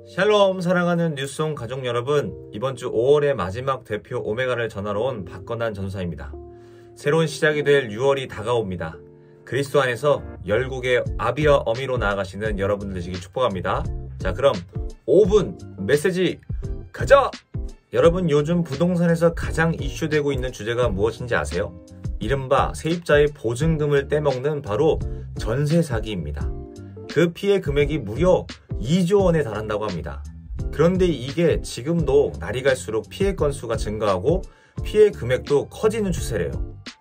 샬롬 사랑하는 뉴스송 가족 여러분, 이번 주 5월의 마지막 대표 오메가를 전하러 온 박건한 전사입니다. 새로운 시작이 될 6월이 다가옵니다. 그리스도 안에서 열국의 아비와 어미로 나아가시는 여러분들 되시길 축복합니다. 자, 그럼 5분 메시지 가자! 여러분, 요즘 부동산에서 가장 이슈되고 있는 주제가 무엇인지 아세요? 이른바 세입자의 보증금을 떼먹는 바로 전세 사기입니다. 그 피해 금액이 무려 2조 원에 달한다고 합니다. 그런데 이게 지금도 날이 갈수록 피해 건수가 증가하고 피해 금액도 커지는 추세래요.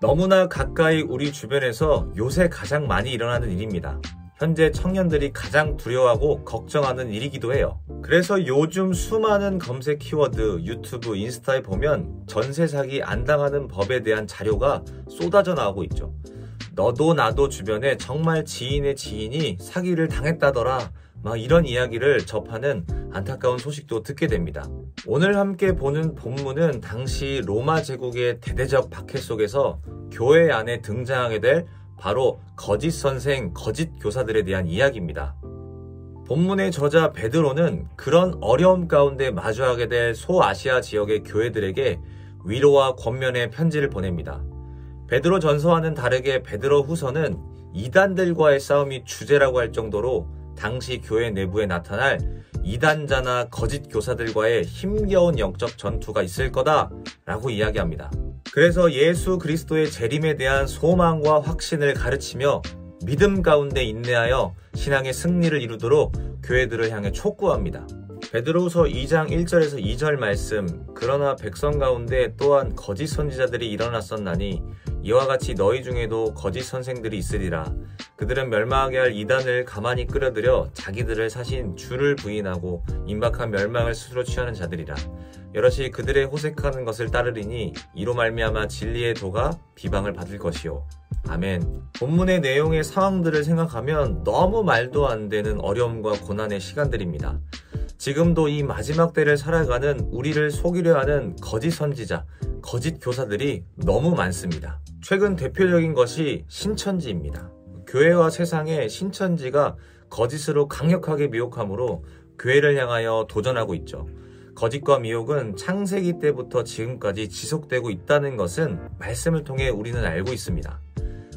너무나 가까이 우리 주변에서 요새 가장 많이 일어나는 일입니다. 현재 청년들이 가장 두려워하고 걱정하는 일이기도 해요. 그래서 요즘 수많은 검색 키워드, 유튜브, 인스타에 보면 전세 사기 안 당하는 법에 대한 자료가 쏟아져 나오고 있죠. 너도 나도 주변에 정말 지인의 지인이 사기를 당했다더라, 막 이런 이야기를 접하는 안타까운 소식도 듣게 됩니다. 오늘 함께 보는 본문은 당시 로마 제국의 대대적 박해 속에서 교회 안에 등장하게 될 바로 거짓 선생, 거짓 교사들에 대한 이야기입니다. 본문의 저자 베드로는 그런 어려움 가운데 마주하게 될 소아시아 지역의 교회들에게 위로와 권면의 편지를 보냅니다. 베드로 전서와는 다르게 베드로 후서는 이단들과의 싸움이 주제라고 할 정도로 당시 교회 내부에 나타날 이단자나 거짓 교사들과의 힘겨운 영적 전투가 있을 거다라고 이야기합니다. 그래서 예수 그리스도의 재림에 대한 소망과 확신을 가르치며 믿음 가운데 인내하여 신앙의 승리를 이루도록 교회들을 향해 촉구합니다. 베드로후서 2장 1절에서 2절 말씀, 그러나 백성 가운데 또한 거짓 선지자들이 일어났었나니 이와 같이 너희 중에도 거짓 선생들이 있으리라. 그들은 멸망하게 할 이단을 가만히 끌어들여 자기들을 사신 주를 부인하고 임박한 멸망을 스스로 취하는 자들이라. 여럿이 그들의 호색하는 것을 따르리니 이로 말미암아 진리의 도가 비방을 받을 것이요. 아멘. 본문의 내용의 상황들을 생각하면 너무 말도 안 되는 어려움과 고난의 시간들입니다. 지금도 이 마지막 때를 살아가는 우리를 속이려 하는 거짓 선지자, 거짓 교사들이 너무 많습니다. 최근 대표적인 것이 신천지입니다. 교회와 세상의 신천지가 거짓으로 강력하게 미혹함으로 교회를 향하여 도전하고 있죠. 거짓과 미혹은 창세기 때부터 지금까지 지속되고 있다는 것은 말씀을 통해 우리는 알고 있습니다.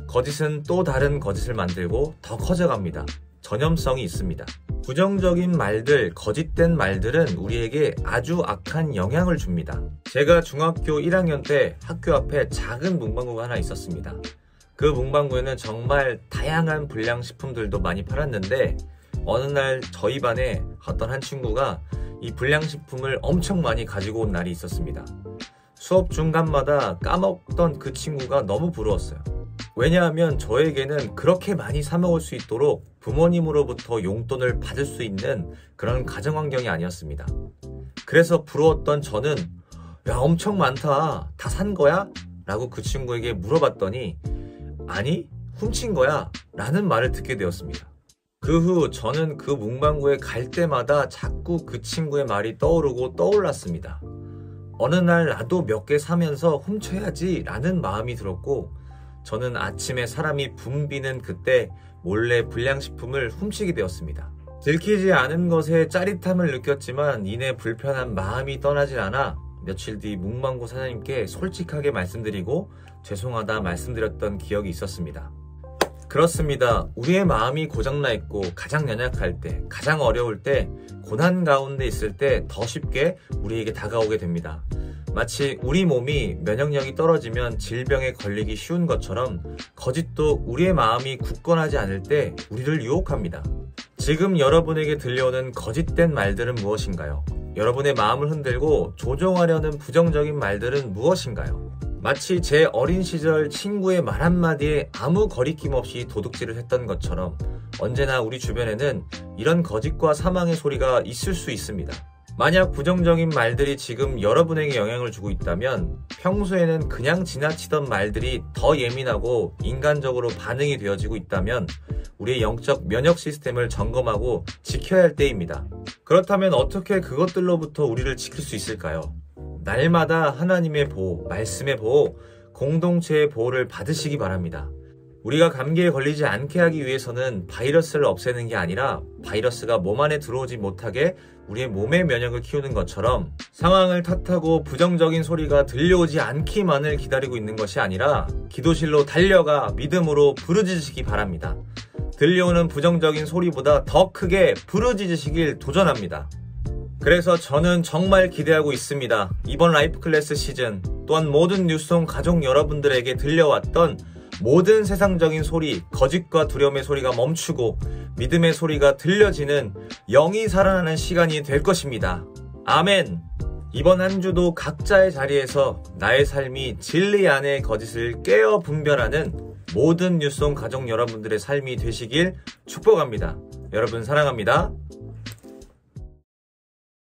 거짓은 또 다른 거짓을 만들고 더 커져갑니다. 전염성이 있습니다. 부정적인 말들, 거짓된 말들은 우리에게 아주 악한 영향을 줍니다. 제가 중학교 1학년 때 학교 앞에 작은 문방구가 하나 있었습니다. 그 문방구에는 정말 다양한 불량식품들도 많이 팔았는데 어느 날 저희 반에 어떤 한 친구가 이 불량식품을 엄청 많이 가지고 온 날이 있었습니다. 수업 중간마다 까먹던 그 친구가 너무 부러웠어요. 왜냐하면 저에게는 그렇게 많이 사 먹을 수 있도록 부모님으로부터 용돈을 받을 수 있는 그런 가정 환경이 아니었습니다. 그래서 부러웠던 저는 야, 엄청 많다. 다 산 거야? 라고 그 친구에게 물어봤더니 아니, 훔친 거야. 라는 말을 듣게 되었습니다. 그 후 저는 그 문방구에 갈 때마다 자꾸 그 친구의 말이 떠오르고 떠올랐습니다. 어느 날 나도 몇 개 사면서 훔쳐야지 라는 마음이 들었고 저는 아침에 사람이 붐비는 그때 몰래 불량식품을 훔치게 되었습니다. 들키지 않은 것에 짜릿함을 느꼈지만 이내 불편한 마음이 떠나질 않아 며칠 뒤 문방구 사장님께 솔직하게 말씀드리고 죄송하다 말씀드렸던 기억이 있었습니다. 그렇습니다. 우리의 마음이 고장나 있고 가장 연약할 때, 가장 어려울 때, 고난 가운데 있을 때 더 쉽게 우리에게 다가오게 됩니다. 마치 우리 몸이 면역력이 떨어지면 질병에 걸리기 쉬운 것처럼 거짓도 우리의 마음이 굳건하지 않을 때 우리를 유혹합니다. 지금 여러분에게 들려오는 거짓된 말들은 무엇인가요? 여러분의 마음을 흔들고 조종하려는 부정적인 말들은 무엇인가요? 마치 제 어린 시절 친구의 말 한마디에 아무 거리낌 없이 도둑질을 했던 것처럼 언제나 우리 주변에는 이런 거짓과 사망의 소리가 있을 수 있습니다. 만약 부정적인 말들이 지금 여러분에게 영향을 주고 있다면 평소에는 그냥 지나치던 말들이 더 예민하고 인간적으로 반응이 되어지고 있다면 우리의 영적 면역 시스템을 점검하고 지켜야 할 때입니다. 그렇다면 어떻게 그것들로부터 우리를 지킬 수 있을까요? 날마다 하나님의 보호, 말씀의 보호, 공동체의 보호를 받으시기 바랍니다. 우리가 감기에 걸리지 않게 하기 위해서는 바이러스를 없애는 게 아니라 바이러스가 몸 안에 들어오지 못하게 우리의 몸의 면역을 키우는 것처럼 상황을 탓하고 부정적인 소리가 들려오지 않기만을 기다리고 있는 것이 아니라 기도실로 달려가 믿음으로 부르짖으시기 바랍니다. 들려오는 부정적인 소리보다 더 크게 부르짖으시길 도전합니다. 그래서 저는 정말 기대하고 있습니다. 이번 라이프 클래스 시즌 또한 모든 뉴스송 가족 여러분들에게 들려왔던 모든 세상적인 소리, 거짓과 두려움의 소리가 멈추고 믿음의 소리가 들려지는 영이 살아나는 시간이 될 것입니다. 아멘! 이번 한 주도 각자의 자리에서 나의 삶이 진리 안의 거짓을 깨어 분별하는 모든 뉴스송 가족 여러분들의 삶이 되시길 축복합니다. 여러분 사랑합니다.